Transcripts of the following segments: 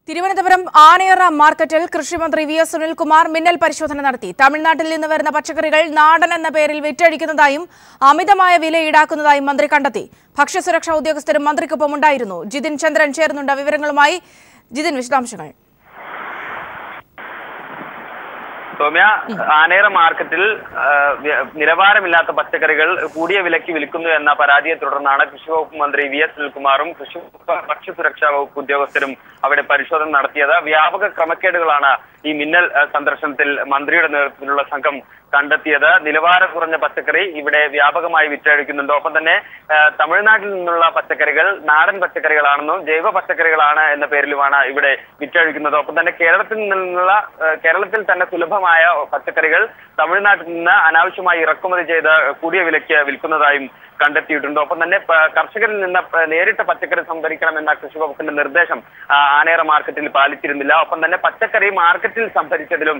തിരുവനന്തപുരം ആനയറ മാർക്കറ്റിൽ കൃഷിമന്ത്രി V S Sunilkumar മിന്നൽ പരിശോധന നടത്തി. തമിഴ്നാട്ടിൽ നിന്ന് വരുന്ന പച്ചക്കറികൾ നാടൻ എന്ന പേരിൽ വിറ്റഴിക്കുന്നതായും അമിതമായ വില ഈടാക്കുന്നതായും മന്ത്രി കണ്ടെത്തി. ഭക്ഷ്യസുരക്ഷാ ഉദ്യോഗസ്ഥരും മന്ത്രിക്കൊപ്പം ഉണ്ടായിരുന്നു. ജിതിൻ ചന്ദ്രൻ ചേരുന്നുണ്ട് വിവരങ്ങളുമായി. ജിതിൻ, വിശദാംശങ്ങൾ. സൗമ്യ, ആനയറ മാർക്കറ്റിൽ നിലവാരമില്ലാത്ത പച്ചക്കറികൾ കൂടിയ വിലയ്ക്ക് വിൽക്കുന്നു എന്ന പരാതിയെ തുടർന്നാണ് കൃഷിവകുപ്പ് മന്ത്രി വി എസ് സുനിൽകുമാറും ഭക്ഷ്യസുരക്ഷാ വകുപ്പ് ഉദ്യോഗസ്ഥരും അവിടെ പരിശോധന നടത്തിയത്. വ്യാപക ക്രമക്കേടുകളാണ് ഈ മിന്നൽ സന്ദർശനത്തിൽ മന്ത്രിയുടെ നേതൃത്വത്തിലുള്ള സംഘം കണ്ടെത്തിയത്. നിലവാരം കുറഞ്ഞ പച്ചക്കറി ഇവിടെ വ്യാപകമായി വിറ്റഴിക്കുന്നുണ്ട്. ഒപ്പം തന്നെ തമിഴ്നാട്ടിൽ നിന്നുള്ള പച്ചക്കറികൾ നാടൻ പച്ചക്കറികളാണെന്നും ജൈവ പച്ചക്കറികളാണ് എന്ന പേരിലുമാണ് ഇവിടെ വിറ്റഴിക്കുന്നത്. ഒപ്പം തന്നെ കേരളത്തിൽ തന്നെ സുലഭമായ പച്ചക്കറികൾ തമിഴ്നാട്ടിൽ നിന്ന് അനാവശ്യമായി ഇറക്കുമതി ചെയ്ത് കൂടിയ വിലയ്ക്ക് വിൽക്കുന്നതായും കണ്ടെത്തിയിട്ടുണ്ട്. ഒപ്പം തന്നെ കർഷകരിൽ നിന്ന് നേരിട്ട് പച്ചക്കറി സംഭരിക്കണമെന്ന കൃഷിവകുപ്പിന്റെ നിർദ്ദേശം ആനയറ മാർക്കറ്റിൽ പാലിച്ചിരുന്നില്ല. ഒപ്പം തന്നെ പച്ചക്കറി മാർക്കറ്റിൽ സംഭരിച്ചതിലും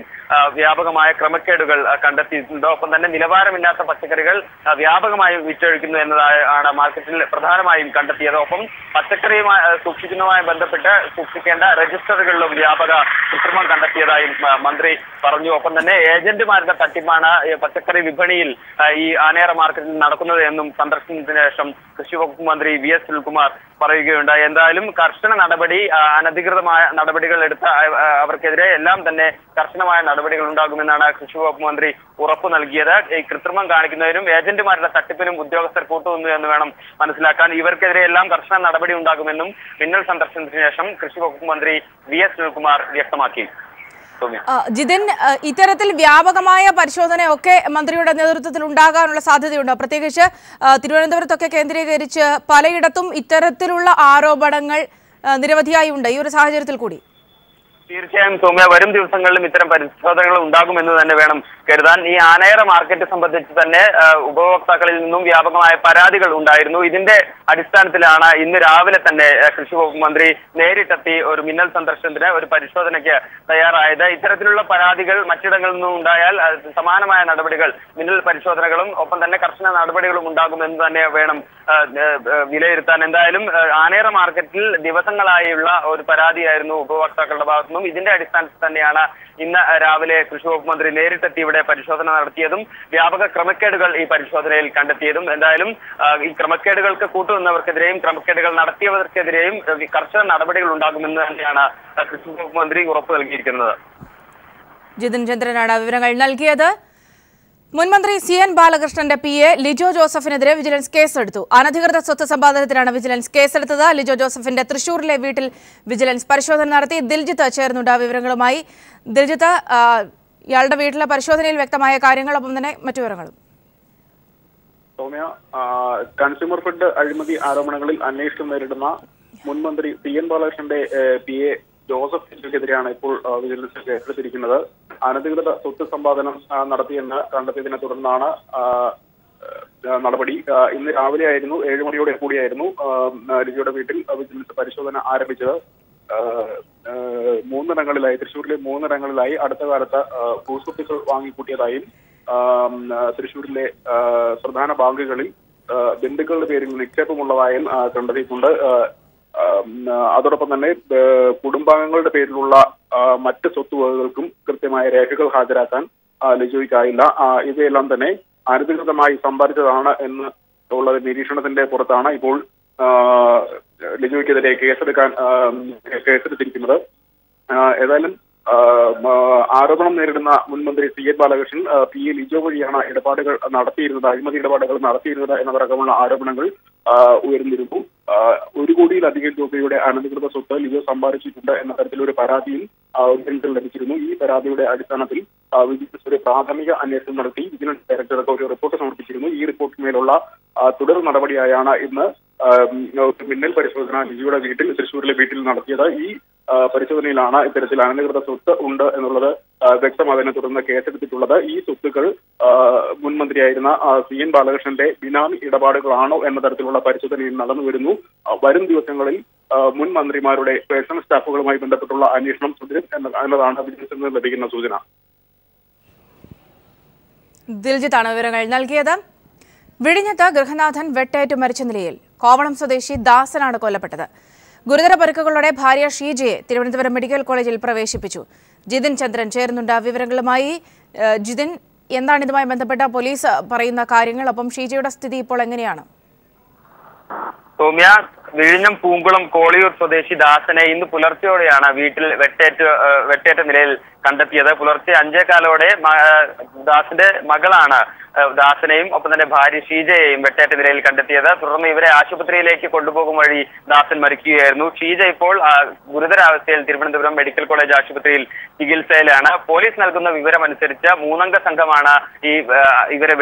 വ്യാപകമായ ക്രമക്കേടുകൾ കണ്ടെത്തിയിട്ടുണ്ട്. ഒപ്പം തന്നെ നിലവാരമില്ലാത്ത പച്ചക്കറികൾ വ്യാപകമായി വിറ്റഴിക്കുന്നു എന്നതാണ് മാർക്കറ്റിൽ പ്രധാനമായും കണ്ടെത്തിയത്. ഒപ്പം പച്ചക്കറിയുമായി സൂക്ഷിക്കുന്നതുമായി ബന്ധപ്പെട്ട് സൂക്ഷിക്കേണ്ട രജിസ്റ്ററുകളിലും വ്യാപക കൃത്രിമം കണ്ടെത്തിയതായും മന്ത്രി പറഞ്ഞു. ഒപ്പം തന്നെ ഏജന്റുമാരുടെ തട്ടിപ്പാണ് പച്ചക്കറി വിപണിയിൽ ഈ ആനയറ മാർക്കറ്റിൽ നടക്കുന്നത് എന്നും സന്ദർശനത്തിന് ശേഷം കൃഷിവകുപ്പ് മന്ത്രി വി എസ് സുനിൽകുമാർ പറയുകയുണ്ടായി. എന്തായാലും കർശന നടപടി, അനധികൃതമായ നടപടികൾ എടുത്ത അവർക്കെതിരെ എല്ലാം തന്നെ കർശനമായ നടപടികൾ ഉണ്ടാകുമെന്നാണ് കൃഷിവകുപ്പ് മന്ത്രി ഉറപ്പു നൽകിയത്. ഈ കൃത്രിമം കാണിക്കുന്നതിനും ഏജന്റുമാരുടെ തട്ടിപ്പിനും ഉദ്യോഗസ്ഥർ കൂട്ടുനിന്നു എന്ന് വേണം മനസ്സിലാക്കാൻ. ഇവർക്കെതിരെ എല്ലാം കർശന നടപടി ഉണ്ടാകുമെന്നും മിന്നൽ സന്ദർശനത്തിന് ശേഷം കൃഷിവകുപ്പ് മന്ത്രി വി എസ് സുനിൽകുമാർ വ്യക്തമാക്കി. ജിതിൻ, ഇത്തരത്തിൽ വ്യാപകമായ പരിശോധനയൊക്കെ മന്ത്രിയുടെ നേതൃത്വത്തിൽ ഉണ്ടാകാനുള്ള സാധ്യതയുണ്ടോ? പ്രത്യേകിച്ച് തിരുവനന്തപുരത്തൊക്കെ കേന്ദ്രീകരിച്ച് പലയിടത്തും ഇത്തരത്തിലുള്ള ആരോപണങ്ങൾ നിരവധിയായി ഉണ്ട്. ഈ ഒരു സാഹചര്യത്തിൽ കൂടി തീർച്ചയായും സൗമ്യ, വരും ദിവസങ്ങളിലും ഇത്തരം പരിശോധനകൾ ഉണ്ടാകുമെന്ന് തന്നെ വേണം കരുതാൻ. ഈ ആനയറ മാർക്കറ്റ് സംബന്ധിച്ച് തന്നെ ഉപഭോക്താക്കളിൽ നിന്നും വ്യാപകമായ പരാതികൾ ഉണ്ടായിരുന്നു. ഇതിന്റെ അടിസ്ഥാനത്തിലാണ് ഇന്ന് രാവിലെ തന്നെ കൃഷിവകുപ്പ് മന്ത്രി നേരിട്ടെത്തി ഒരു മിന്നൽ സന്ദർശനത്തിന്, ഒരു പരിശോധനയ്ക്ക് തയ്യാറായത്. ഇത്തരത്തിലുള്ള പരാതികൾ മറ്റിടങ്ങളിൽ നിന്നും ഉണ്ടായാൽ സമാനമായ നടപടികൾ, മിന്നൽ പരിശോധനകളും ഒപ്പം തന്നെ കർശന നടപടികളും ഉണ്ടാകുമെന്ന് തന്നെ വേണം വിലയിരുത്താൻ. എന്തായാലും ആനയറ മാർക്കറ്റിൽ ദിവസങ്ങളായുള്ള ഒരു പരാതിയായിരുന്നു ഉപഭോക്താക്കളുടെ ഭാഗത്തുനിന്നും. ഇതിന്റെ അടിസ്ഥാനത്തിൽ തന്നെയാണ് ഇന്ന് രാവിലെ കൃഷിവകുപ്പ് മന്ത്രി നേരിട്ടെത്തി ഇവിടെ പരിശോധന നടത്തിയതും വ്യാപക ക്രമക്കേടുകൾ ഈ പരിശോധനയിൽ കണ്ടെത്തിയതും. എന്തായാലും ഈ ക്രമക്കേടുകൾക്ക് കൂട്ടുനിന്നവർക്കെതിരെയും ക്രമക്കേടുകൾ നടത്തിയവർക്കെതിരെയും കർശന നടപടികൾ ഉണ്ടാകുമെന്ന് തന്നെയാണ് കൃഷിവകുപ്പ് മന്ത്രി ഉറപ്പു നൽകിയിരിക്കുന്നത്. ജിതിൻ ചന്ദ്രനാണ് വിവരങ്ങൾ നൽകിയത്. മുൻമന്ത്രി സി എൻ ബാലകൃഷ്ണന്റെ PA ലിജോ ജോസഫിനെതിരെ വിജിലൻസ് കേസെടുത്തു. അനധികൃത സ്വത്ത് സമ്പാദനത്തിനാണ് വിജിലൻസ് കേസെടുത്തത്. ലിജോ ജോസഫിന്റെ തൃശൂരിലെ വീട്ടിൽ വിജിലൻസ് പരിശോധന നടത്തി. ദിൽജിത്ത് ചേർന്നുണ്ട് വിവരങ്ങളുമായി. ദിൽജിത്ത്, ഇയാളുടെ വീട്ടിലെ പരിശോധനയിൽ വ്യക്തമായ കാര്യങ്ങളൊപ്പം തന്നെ മറ്റു വിവരങ്ങളും. സൗമ്യ, കൺസ്യൂമർ ഫെഡ് അഴിമതി ആരോപണങ്ങളിൽ അന്വേഷണം നേരിടുന്ന മുൻമന്ത്രി സി എൻ ബാലകൃഷ്ണന്റെ PA ജോസഫിനെതിരെയാണ് ഇപ്പോൾ വിജിലൻസ് കേസെടുത്തിരിക്കുന്നത്. അനധികൃത സ്വത്ത് സമ്പാദനം നടത്തിയെന്ന് കണ്ടെത്തിയതിനെ തുടർന്നാണ് നടപടി. ഇന്ന് രാവിലെ ആയിരുന്നു, 7 മണിയോടെ കൂടിയായിരുന്നു ലിജിയുടെ വീട്ടിൽ വിജിലൻസ് പരിശോധന ആരംഭിച്ചത്. 3 തൃശ്ശൂരിലെ 3 അടുത്ത കാലത്ത് ഭൂസ്വത്തുക്കൾ വാങ്ങിക്കൂട്ടിയതായും തൃശ്ശൂരിലെ പ്രധാന ബാങ്കുകളിൽ ബന്ധുക്കളുടെ പേരിൽ നിക്ഷേപമുള്ളതായും കണ്ടെത്തിയിട്ടുണ്ട്. അതോടൊപ്പം തന്നെ കുടുംബാംഗങ്ങളുടെ പേരിലുള്ള മറ്റ് സ്വത്തുവകകൾക്കും കൃത്യമായ രേഖകൾ ഹാജരാക്കാൻ ലിജോയ്ക്കായില്ല. ഇവയെല്ലാം തന്നെ അനധികൃതമായി സമ്പാദിച്ചതാണ് എന്ന് ഉള്ള നിരീക്ഷണത്തിന്റെ പുറത്താണ് ഇപ്പോൾ ലിജോയ്ക്കെതിരെ കേസെടുത്തിരിക്കുന്നത്. ഏതായാലും ആരോപണം നേരിടുന്ന മുൻമന്ത്രി C N Balakrishnan PA Lijo വഴിയാണ് ഇടപാടുകൾ നടത്തിയിരുന്നത്, അഴിമതി ഇടപാടുകൾ നടത്തിയിരുന്നത് എന്നതടക്കമുള്ള ആരോപണങ്ങൾ ഉയർന്നിരുന്നു. 1 കോടിയിലധികം രൂപയുടെ അനധികൃത സ്വത്ത് ലിജോ സമ്പാദിച്ചിട്ടുണ്ട് എന്ന തരത്തിലൊരു പരാതിയും ലഭിച്ചിരുന്നു. ഈ പരാതിയുടെ അടിസ്ഥാനത്തിൽ വിജിലൻസ് ഒരു പ്രാഥമിക അന്വേഷണം നടത്തി വിജിലൻസ് ഡയറക്ടർക്ക് ഒരു റിപ്പോർട്ട് സമർപ്പിച്ചിരുന്നു. ഈ റിപ്പോർട്ടിന്മേലുള്ള തുടർ നടപടിയായാണ് ഇന്ന് മിന്നൽ പരിശോധന ലിജിയുടെ തൃശ്ശൂരിലെ വീട്ടിൽ നടത്തിയത്. ഈ പരിശോധനയിലാണ് ഇത്തരത്തിൽ അനധികൃത സ്വത്ത് ഉണ്ട് എന്നുള്ളത് വ്യക്തമായതിനെ തുടർന്ന് കേസെടുത്തിട്ടുള്ളത്. ഈ സ്വത്തുക്കൾ മുൻമന്ത്രിയായിരുന്ന സി എൻ ബാലകൃഷ്ണന്റെ ബിനാമി ഇടപാടുകളാണോ എന്ന തരത്തിലുള്ള പരിശോധനയിൽ നടന്നു വരുന്നു. വരും ദിവസങ്ങളിൽ മുൻ മന്ത്രിമാരുടെ പേഴ്സണൽ സ്റ്റാഫുകളുമായി ബന്ധപ്പെട്ടുള്ള അന്വേഷണം തുടരും എന്നതാണ് വിജിലൻസിൽ നിന്ന് ലഭിക്കുന്ന സൂചന. ദിൽജിത്താണ് വിവരങ്ങൾ നൽകിയത്. വിഴിഞ്ഞത്ത് ഗൃഹനാഥൻ വെട്ടേറ്റ് മരിച്ച നിലയിൽ കോവളം സ്വദേശി ദാസനാണ് കൊല്ലപ്പെട്ടത്. ഗുരുതര പരിക്കുകളോടെ ഭാര്യ ഷീജയെ തിരുവനന്തപുരം മെഡിക്കൽ കോളേജിൽ പ്രവേശിപ്പിച്ചു. ജിതിൻ ചന്ദ്രൻ ചേരുന്നുണ്ട് വിവരങ്ങളുമായി. ജിതിൻ, എന്താണ് ഇതുമായി ബന്ധപ്പെട്ട പോലീസ് പറയുന്ന കാര്യങ്ങൾ? ഒപ്പം ഷീജയുടെ സ്ഥിതി ഇപ്പോൾ എങ്ങനെയാണ്? സൗമ്യ, വിഴിഞ്ഞം പൂങ്കുളം കോളിയൂർ സ്വദേശി ദാസനെ ഇന്ന് പുലർച്ചെയോടെയാണ് വീട്ടിൽ വെട്ടേറ്റ നിലയിൽ കണ്ടെത്തിയത്. പുലർച്ചെ 5:15 ദാസിന്റെ മകളാണ് ദാസനെയും ഒപ്പം തന്നെ ഭാര്യ ഷീജയെയും വെട്ടേറ്റ നിലയിൽ കണ്ടെത്തിയത്. തുടർന്ന് ഇവരെ ആശുപത്രിയിലേക്ക് കൊണ്ടുപോകും വഴി ദാസൻ മരിക്കുകയായിരുന്നു. ഷീജ ഇപ്പോൾ ഗുരുതരാവസ്ഥയിൽ തിരുവനന്തപുരം മെഡിക്കൽ കോളേജ് ആശുപത്രിയിൽ ചികിത്സയിലാണ്. പോലീസ് നൽകുന്ന വിവരമനുസരിച്ച് 3-അംഗ സംഘമാണ് ഇവരെ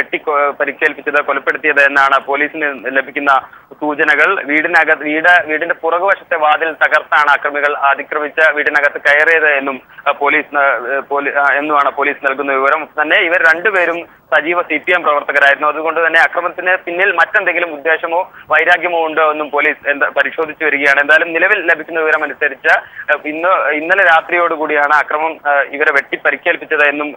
പരിക്കേൽപ്പിച്ചത്, കൊലപ്പെടുത്തിയത് എന്നാണ് പോലീസിന് ലഭിക്കുന്ന സൂചനകൾ. വീടിന്റെ പുറകുവശത്തെ വാതിൽ തകർത്താണ് അക്രമികൾ അതിക്രമിച്ച് വീടിനകത്ത് കയറിയത് എന്നുമാണ് പോലീസ് നൽകുന്ന വിവരം. തന്നെ ഇവർ രണ്ടുപേരും സജീവ CPM പ്രവർത്തകരായിരുന്നു. അതുകൊണ്ട് തന്നെ അക്രമത്തിന് പിന്നിൽ മറ്റെന്തെങ്കിലും ഉദ്ദേശമോ വൈരാഗ്യമോ ഉണ്ടോ എന്നും പോലീസ് പരിശോധിച്ചു വരികയാണ്. എന്തായാലും നിലവിൽ ലഭിക്കുന്ന വിവരം അനുസരിച്ച് ഇന്നലെ രാത്രിയോടുകൂടിയാണ് അക്രമം ഇവരെ പരിക്കേൽപ്പിച്ചത് എന്നും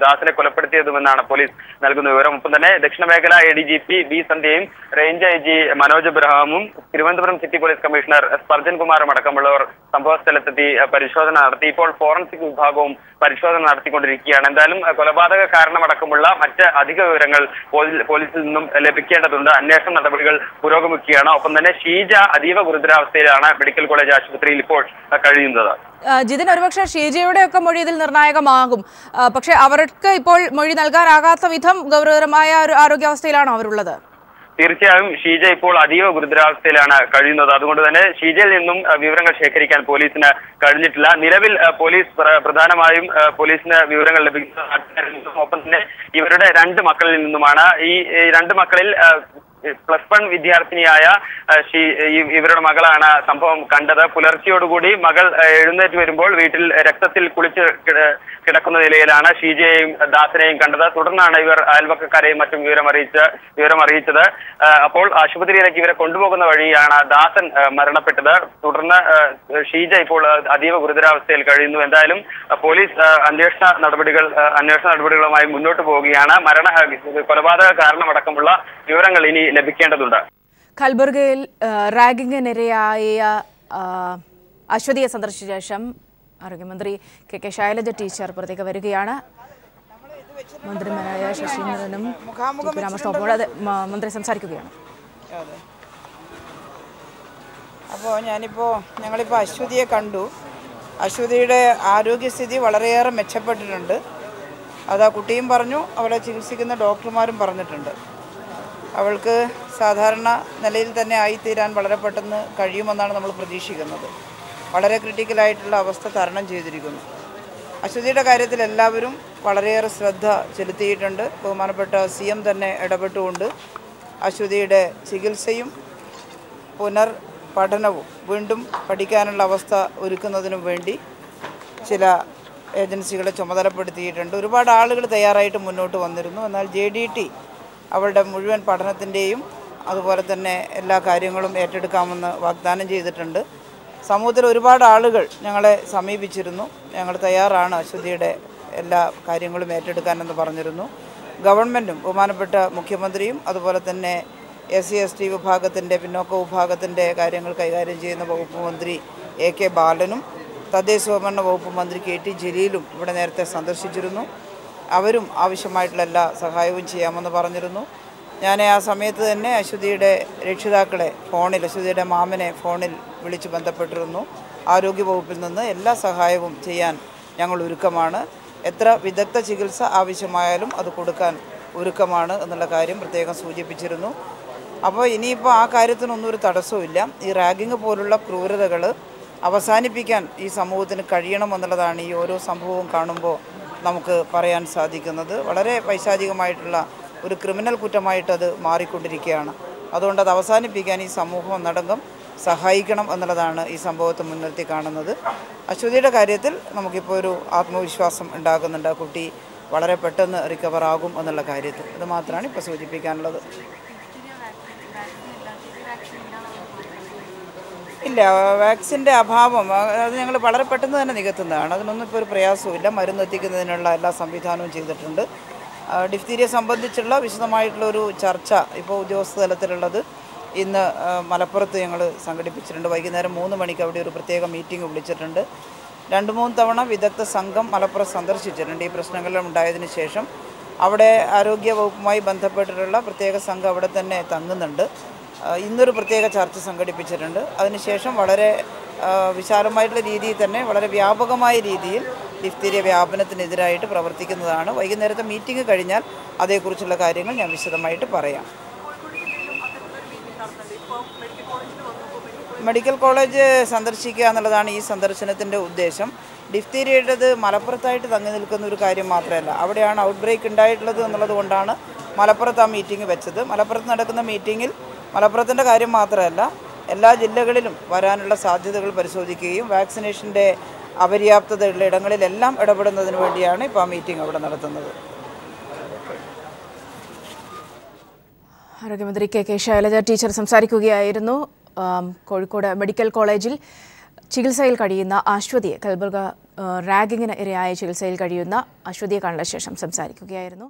ദാസിനെ കൊലപ്പെടുത്തിയതുമെന്നാണ് പോലീസ് നൽകുന്ന വിവരം. ഒപ്പം തന്നെ ദക്ഷിണ മേഖല ADGP B സന്ധ്യയും റേഞ്ച് IG മനോജ് എബ്രഹാമും Thiruvananthapuram city police commissioner Sparjan കുമാറും അടക്കമുള്ളവർ സംഭവ സ്ഥലത്തെത്തി പരിശോധന നടത്തി. ഇപ്പോൾ ഫോറൻസിക് വിഭാഗവും പരിശോധന നടത്തിക്കൊണ്ടിരിക്കുകയാണ്. എന്തായാലും കൊലപാതക കാരണമടക്കമുള്ള മറ്റ് അധിക വിവരങ്ങൾ പോലീസിൽ നിന്നും ലഭിക്കേണ്ടതുണ്ട്. അന്വേഷണ നടപടികൾ പുരോഗമിക്കുകയാണ്. ഒപ്പം തന്നെ ഷീജ അതീവ ഗുരുതരാവസ്ഥയിലാണ് മെഡിക്കൽ കോളേജ് ആശുപത്രിയിൽ ഇപ്പോൾ കഴിയുന്നത്. ജിതിൻ, ഒരുപക്ഷെ ഷീജയുടെ ഒക്കെ മൊഴി ഇതിൽ നിർണായകമാകും. പക്ഷെ അവർക്ക് ഇപ്പോൾ മൊഴി നൽകാനാകാത്ത വിധം ഗൗരവകരമായ ഒരു ആരോഗ്യാവസ്ഥയിലാണോ അവരുള്ളത്? തീർച്ചയായും ഷീജ ഇപ്പോൾ അതീവ ഗുരുതരാവസ്ഥയിലാണ് കഴിയുന്നത്. അതുകൊണ്ട് തന്നെ ഷീജയിൽ നിന്നും വിവരങ്ങൾ ശേഖരിക്കാൻ പോലീസിന് കഴിഞ്ഞിട്ടില്ല. നിലവിൽ പോലീസ് പ്രധാനമായും പോലീസിന് വിവരങ്ങൾ ലഭിക്കുന്ന ഒപ്പം തന്നെ ഇവരുടെ 2 മക്കളിൽ നിന്നുമാണ്. ഈ 2 മക്കളിൽ +1 വിദ്യാർത്ഥിനിയായ ഇവരുടെ മകളാണ് സംഭവം കണ്ടത്. പുലർച്ചയോടുകൂടി മകൾ എഴുന്നേറ്റ് വരുമ്പോൾ വീട്ടിൽ രക്തത്തിൽ കുളിച്ച് കിടക്കുന്ന നിലയിലാണ് ഷീജയെയും ദാസനെയും കണ്ടത്. തുടർന്നാണ് ഇവർ അയൽവക്കക്കാരെയും മറ്റും വിവരം അറിയിച്ചത്. അപ്പോൾ ആശുപത്രിയിലേക്ക് ഇവരെ കൊണ്ടുപോകുന്ന വഴിയാണ് ദാസൻ മരണപ്പെട്ടത്. തുടർന്ന് ഷീജ ഇപ്പോൾ അതീവ ഗുരുതരാവസ്ഥയിൽ കഴിയുന്നു. എന്തായാലും പോലീസ് അന്വേഷണ നടപടികളുമായി മുന്നോട്ട് പോവുകയാണ്. കൊലപാതക കാരണമടക്കമുള്ള വിവരങ്ങൾ ഇനി ലഭിക്കേണ്ടതുണ്ട്. കൽബുർഗയിൽ റാഗിങ്ങിനിരയായ അശ്വതിയെ സന്ദർശിച്ച ശേഷം ആരോഗ്യമന്ത്രി കെ ശൈലജ ടീച്ചർ പുറത്തേക്ക് വരികയാണ്. മന്ത്രിമാരായ ശശീന്ദ്രനും രാമകൃഷ്ണനോട് മന്ത്രി സംസാരിക്കുകയാണ്. അപ്പോൾ ഞങ്ങളിപ്പോൾ അശ്വതിയെ കണ്ടു. അശ്വതിയുടെ ആരോഗ്യസ്ഥിതി വളരെയേറെ മെച്ചപ്പെട്ടിട്ടുണ്ട്. അത് ആ കുട്ടിയും പറഞ്ഞു, അവളെ ചികിത്സിക്കുന്ന ഡോക്ടർമാരും പറഞ്ഞിട്ടുണ്ട്. അവൾക്ക് സാധാരണ നിലയിൽ തന്നെ ആയിത്തീരാൻ വളരെ പെട്ടെന്ന് കഴിയുമെന്നാണ് നമ്മൾ പ്രതീക്ഷിക്കുന്നത്. വളരെ ക്രിട്ടിക്കലായിട്ടുള്ള അവസ്ഥ തരണം ചെയ്തിരിക്കുന്നു. അശ്വതിയുടെ കാര്യത്തിൽ എല്ലാവരും വളരെയേറെ ശ്രദ്ധ ചെലുത്തിയിട്ടുണ്ട്. ബഹുമാനപ്പെട്ട CM തന്നെ ഇടപെട്ടുകൊണ്ട് അശ്വതിയുടെ ചികിത്സയും പഠനവും വീണ്ടും പഠിക്കാനുള്ള അവസ്ഥ ഒരുക്കുന്നതിനും വേണ്ടി ചില ഏജൻസികളെ ചുമതലപ്പെടുത്തിയിട്ടുണ്ട്. ഒരുപാട് ആളുകൾ തയ്യാറായിട്ട് മുന്നോട്ട് വന്നിരുന്നു. എന്നാൽ JDT അവളുടെ മുഴുവൻ പഠനത്തിൻ്റെയും അതുപോലെ തന്നെ എല്ലാ കാര്യങ്ങളും ഏറ്റെടുക്കാമെന്ന് വാഗ്ദാനം ചെയ്തിട്ടുണ്ട്. സമൂഹത്തിൽ ഒരുപാട് ആളുകൾ ഞങ്ങളെ സമീപിച്ചിരുന്നു. ഞങ്ങൾ തയ്യാറാണ് അശ്വതിയുടെ എല്ലാ കാര്യങ്ങളും ഏറ്റെടുക്കാനെന്ന് പറഞ്ഞിരുന്നു. ഗവൺമെൻറ്റും ബഹുമാനപ്പെട്ട മുഖ്യമന്ത്രിയും അതുപോലെ തന്നെ SC/ST വിഭാഗത്തിൻ്റെ പിന്നോക്ക വിഭാഗത്തിൻ്റെ കാര്യങ്ങൾ കൈകാര്യം ചെയ്യുന്ന വകുപ്പ് മന്ത്രി AK ബാലനും തദ്ദേശ സ്വയംഭരണ വകുപ്പ് മന്ത്രി KT ജലീലും ഇവിടെ നേരത്തെ സന്ദർശിച്ചിരുന്നു. അവരും ആവശ്യമായിട്ടുള്ള എല്ലാ സഹായവും ചെയ്യാമെന്ന് പറഞ്ഞിരുന്നു. ഞാൻ ആ സമയത്ത് തന്നെ അശ്വതിയുടെ രക്ഷിതാക്കളെ അശ്വതിയുടെ മാമനെ ഫോണിൽ വിളിച്ച് ബന്ധപ്പെട്ടിരുന്നു. ആരോഗ്യവകുപ്പിൽ നിന്ന് എല്ലാ സഹായവും ചെയ്യാൻ ഞങ്ങൾ ഒരുക്കമാണ്. എത്ര വിദഗ്ധ ചികിത്സ ആവശ്യമായാലും അത് കൊടുക്കാൻ ഒരുക്കമാണ് എന്നുള്ള കാര്യം പ്രത്യേകം സൂചിപ്പിച്ചിരുന്നു. അപ്പോൾ ഇനിയിപ്പോൾ ആ കാര്യത്തിനൊന്നും ഒരു തടസ്സമില്ല. ഈ റാഗിങ് പോലുള്ള ക്രൂരതകൾ അവസാനിപ്പിക്കാൻ ഈ സമൂഹത്തിന് കഴിയണമെന്നുള്ളതാണ് ഈ ഓരോ സംഭവവും കാണുമ്പോൾ നമുക്ക് പറയാൻ സാധിക്കുന്നത്. വളരെ പൈശാചികമായിട്ടുള്ള ഒരു ക്രിമിനൽ കുറ്റമായിട്ടത് മാറിക്കൊണ്ടിരിക്കുകയാണ്. അതുകൊണ്ട് അത് അവസാനിപ്പിക്കാൻ ഈ സമൂഹം ഒന്നടങ്കം സഹായിക്കണം എന്നുള്ളതാണ് ഈ സംഭവത്തെ മുൻനിർത്തി കാണുന്നത്. അശ്വതിയുടെ കാര്യത്തിൽ നമുക്കിപ്പോൾ ഒരു ആത്മവിശ്വാസം ഉണ്ടാകുന്നുണ്ട്. ആ കുട്ടി വളരെ പെട്ടെന്ന് റിക്കവർ ആകും എന്നുള്ള കാര്യത്തിൽ. ഇത് മാത്രമാണ് ഇപ്പോൾ സൂചിപ്പിക്കാനുള്ളത്. ഇല്ല, വാക്സിൻ്റെ അഭാവം അത് ഞങ്ങൾ വളരെ പെട്ടെന്ന് തന്നെ നികത്തുന്നതാണ്. അതിനൊന്നും ഇപ്പോൾ ഒരു പ്രയാസവുമില്ല. മരുന്ന് എത്തിക്കുന്നതിനുള്ള എല്ലാ സംവിധാനവും ചെയ്തിട്ടുണ്ട്. ഡിഫ്തീരിയ സംബന്ധിച്ചുള്ള വിശദമായിട്ടുള്ളൊരു ചർച്ച ഇപ്പോൾ ഉദ്യോഗസ്ഥ തലത്തിലുള്ളത് ഇന്ന് മലപ്പുറത്ത് ഞങ്ങൾ സംഘടിപ്പിച്ചിട്ടുണ്ട്. വൈകുന്നേരം 3 മണിക്ക് അവിടെ ഒരു പ്രത്യേക മീറ്റിംഗ് വിളിച്ചിട്ടുണ്ട്. 2-3 തവണ വിദഗ്ധ സംഘം മലപ്പുറം സന്ദർശിച്ചിട്ടുണ്ട്. ഈ പ്രശ്നങ്ങളെല്ലാം ഉണ്ടായതിനു ശേഷം അവിടെ ആരോഗ്യ വകുപ്പുമായി ബന്ധപ്പെട്ടിട്ടുള്ള പ്രത്യേക സംഘം അവിടെ തന്നെ തങ്ങുന്നുണ്ട്. ഇന്നൊരു പ്രത്യേക ചർച്ച സംഘടിപ്പിച്ചിട്ടുണ്ട്. അതിനുശേഷം വളരെ വിശാലമായിട്ടുള്ള രീതിയിൽ തന്നെ വളരെ വ്യാപകമായ രീതിയിൽ ഡിഫ്തീരിയ വ്യാപനത്തിനെതിരായിട്ട് പ്രവർത്തിക്കുന്നതാണ്. വൈകുന്നേരത്തെ മീറ്റിംഗ് കഴിഞ്ഞാൽ അതേക്കുറിച്ചുള്ള കാര്യങ്ങൾ ഞാൻ വിശദമായിട്ട് പറയാം. മെഡിക്കൽ കോളേജ് സന്ദർശിക്കുക എന്നുള്ളതാണ് ഈ സന്ദർശനത്തിൻ്റെ ഉദ്ദേശം. ഡിഫ്തീരിയയുടേത് മലപ്പുറത്തായിട്ട് തങ്ങി നിൽക്കുന്ന ഒരു കാര്യം മാത്രമല്ല, അവിടെയാണ് ഔട്ട് ബ്രേക്ക് ഉണ്ടായിട്ടുള്ളത് എന്നുള്ളത് കൊണ്ടാണ് മലപ്പുറത്ത് ആ മീറ്റിംഗ് വെച്ചത്. മലപ്പുറത്ത് നടക്കുന്ന മീറ്റിങ്ങിൽ മലപ്പുറത്തിൻ്റെ കാര്യം മാത്രമല്ല എല്ലാ ജില്ലകളിലും വരാനുള്ള സാധ്യതകൾ പരിശോധിക്കുകയും വാക്സിനേഷൻ്റെ അപര്യാപ്തതയുള്ള ഇടങ്ങളിലെല്ലാം ഇടപെടുന്നതിന് വേണ്ടിയാണ് ഇപ്പോൾ ആ മീറ്റിംഗ് അവിടെ നടത്തുന്നത്. ആരോഗ്യമന്ത്രി കെ ശൈലജ ടീച്ചർ സംസാരിക്കുകയായിരുന്നു. കോഴിക്കോട് മെഡിക്കൽ കോളേജിൽ ചികിത്സയിൽ കഴിയുന്ന അശ്വതിയെ, കൽബുർഗ റാഗിങ്ങിന് ഇരയായ ചികിത്സയിൽ കഴിയുന്ന അശ്വതിയെ കണ്ട ശേഷം സംസാരിക്കുകയായിരുന്നു.